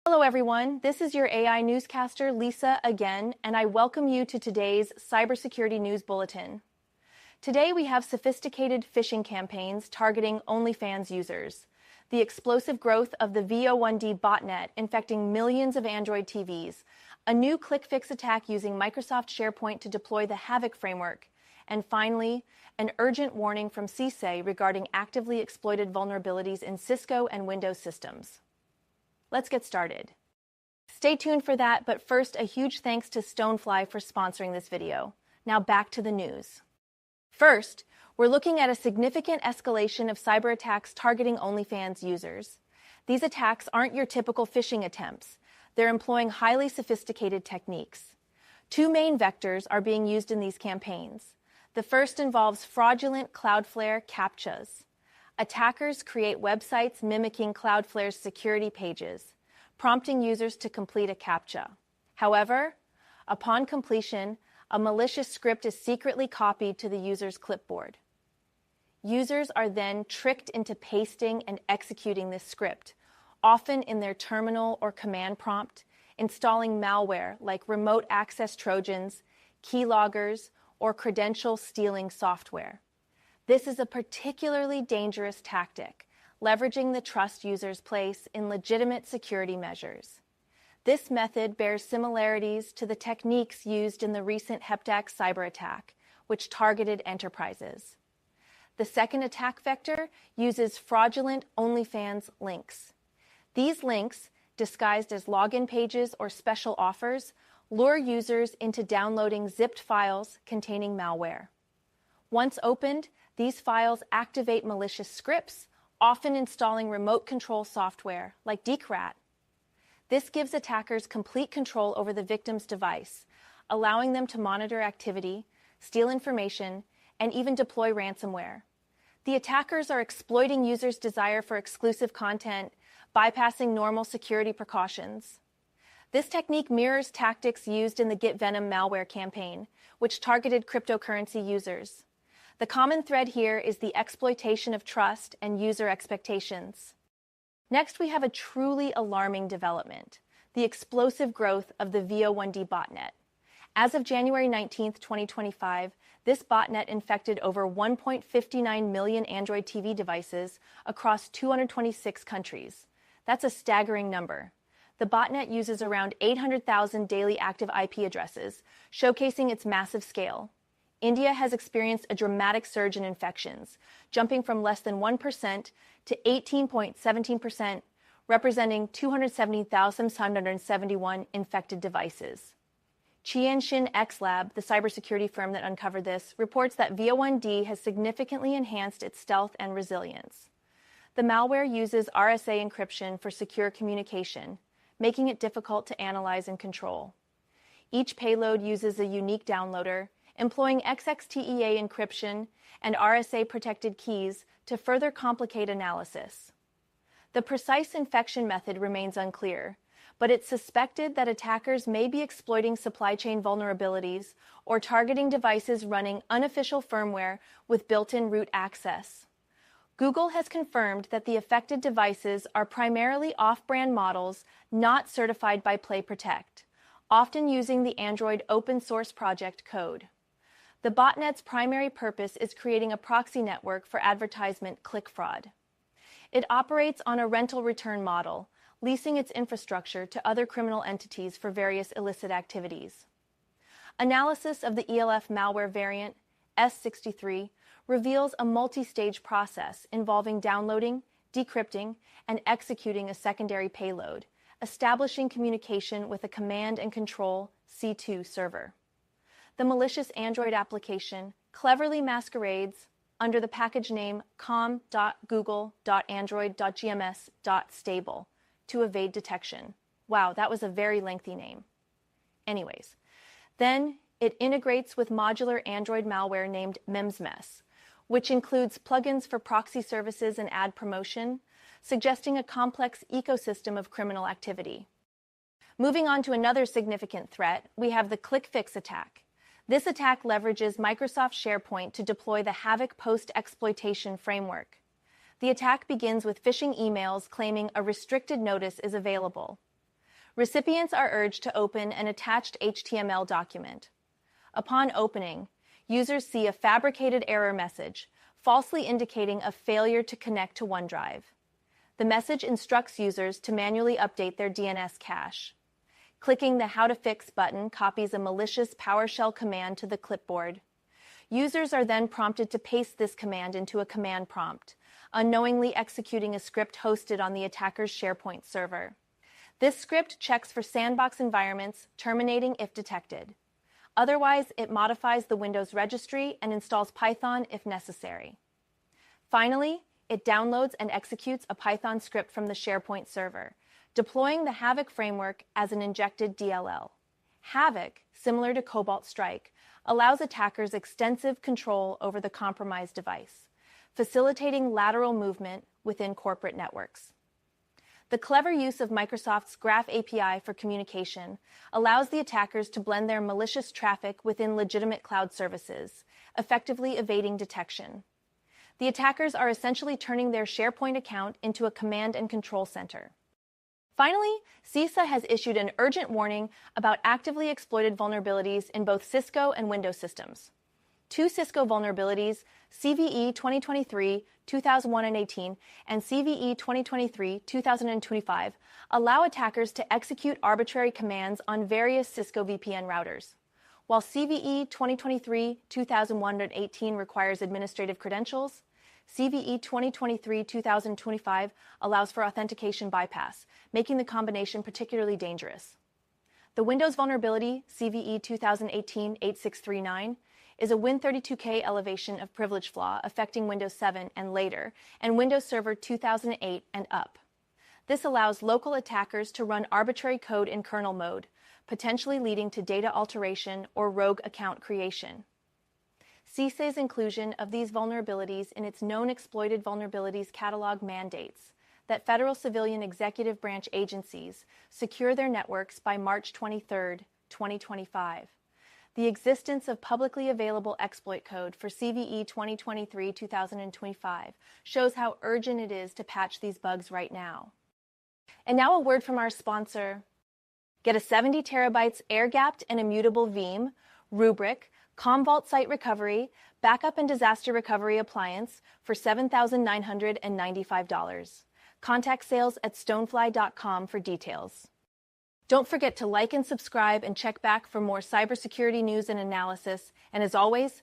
Hello everyone, this is your AI newscaster Lisa again, and I welcome you to today's Cybersecurity News Bulletin. Today we have sophisticated phishing campaigns targeting OnlyFans users, the explosive growth of the Vo1d Botnet infecting millions of Android TVs, a new ClickFix attack using Microsoft SharePoint to deploy the Havoc framework, and finally, an urgent warning from CISA regarding actively exploited vulnerabilities in Cisco and Windows systems. Let's get started. Stay tuned for that, but first a huge thanks to Stonefly for sponsoring this video. Now back to the news. First, we're looking at a significant escalation of cyberattacks targeting OnlyFans users. These attacks aren't your typical phishing attempts. They're employing highly sophisticated techniques. Two main vectors are being used in these campaigns. The first involves fraudulent Cloudflare CAPTCHAs. Attackers create websites mimicking Cloudflare's security pages, prompting users to complete a CAPTCHA. However, upon completion, a malicious script is secretly copied to the user's clipboard. Users are then tricked into pasting and executing this script, often in their terminal or command prompt, installing malware like remote access Trojans, Keyloggers, or credential stealing software. This is a particularly dangerous tactic, leveraging the trust users place in legitimate security measures. This method bears similarities to the techniques used in the recent Heptax cyber attack, which targeted enterprises. The second attack vector uses fraudulent OnlyFans links. These links, disguised as login pages or special offers, lure users into downloading zipped files containing malware. Once opened, these files activate malicious scripts, often installing remote control software like dissect. This gives attackers complete control over the victim's device, allowing them to monitor activity, steal information, and even deploy ransomware. The attackers are exploiting users' desire for exclusive content, bypassing normal security precautions. This technique mirrors tactics used in the Get Venom malware campaign, which targeted cryptocurrency users. The common thread here is the exploitation of trust and user expectations. Next, we have a truly alarming development, the explosive growth of the Vo1d Botnet. As of January 19, 2025, this botnet infected over 1.59 million Android TV devices across 226 countries. That's a staggering number. The botnet uses around 800,000 daily active IP addresses, showcasing its massive scale. India has experienced a dramatic surge in infections, jumping from less than 1% to 18.17%, representing 270,771 infected devices. Tianjin X Lab, the cybersecurity firm that uncovered this, reports that Vo1d has significantly enhanced its stealth and resilience. The malware uses RSA encryption for secure communication, making it difficult to analyze and control. Each payload uses a unique downloader, employing XXTEA encryption and RSA-protected keys to further complicate analysis. The precise infection method remains unclear, but it's suspected that attackers may be exploiting supply chain vulnerabilities or targeting devices running unofficial firmware with built-in root access. Google has confirmed that the affected devices are primarily off-brand models not certified by PlayProtect, often using the Android open-source project code. The botnet's primary purpose is creating a proxy network for advertisement click fraud. It operates on a rental return model, leasing its infrastructure to other criminal entities for various illicit activities. Analysis of the ELF malware variant, S63, reveals a multi-stage process involving downloading, decrypting, and executing a secondary payload, establishing communication with a command and control C2 server. The malicious Android application cleverly masquerades under the package name com.google.android.gms.stable to evade detection. Wow, that was a very lengthy name. Anyways, then it integrates with modular Android malware named Memsmess, which includes plugins for proxy services and ad promotion, suggesting a complex ecosystem of criminal activity. Moving on to another significant threat, we have the ClickFix attack. This attack leverages Microsoft SharePoint to deploy the Havoc post-exploitation framework. The attack begins with phishing emails claiming a restricted notice is available. Recipients are urged to open an attached HTML document. Upon opening, users see a fabricated error message, falsely indicating a failure to connect to OneDrive. The message instructs users to manually update their DNS cache. Clicking the How to Fix button copies a malicious PowerShell command to the clipboard. Users are then prompted to paste this command into a command prompt, unknowingly executing a script hosted on the attacker's SharePoint server. This script checks for sandbox environments, terminating if detected. Otherwise, it modifies the Windows registry and installs Python if necessary. Finally, it downloads and executes a Python script from the SharePoint server, deploying the Havoc framework as an injected DLL. Havoc, similar to Cobalt Strike, allows attackers extensive control over the compromised device, facilitating lateral movement within corporate networks. The clever use of Microsoft's Graph API for communication allows the attackers to blend their malicious traffic within legitimate cloud services, effectively evading detection. The attackers are essentially turning their SharePoint account into a command and control center. Finally, CISA has issued an urgent warning about actively exploited vulnerabilities in both Cisco and Windows systems. Two Cisco vulnerabilities, CVE 2023-2018 and CVE 2023-2025, allow attackers to execute arbitrary commands on various Cisco VPN routers. While CVE 2023-2018 requires administrative credentials, CVE 2023-2025 allows for authentication bypass, making the combination particularly dangerous. The Windows vulnerability, CVE 2018-8639, is a Win32k elevation of privilege flaw affecting Windows 7 and later, and Windows Server 2008 and up. This allows local attackers to run arbitrary code in kernel mode, potentially leading to data alteration or rogue account creation. CISA's inclusion of these vulnerabilities in its Known Exploited Vulnerabilities catalog mandates that federal civilian executive branch agencies secure their networks by March 23, 2025. The existence of publicly available exploit code for CVE 2023-2025 shows how urgent it is to patch these bugs right now. And now a word from our sponsor. Get a 70 terabytes air-gapped and immutable Veeam, Rubrik, Commvault Site Recovery, Backup and Disaster Recovery Appliance for $7,995. Contact sales at stonefly.com for details. Don't forget to like and subscribe and check back for more cybersecurity news and analysis. And as always,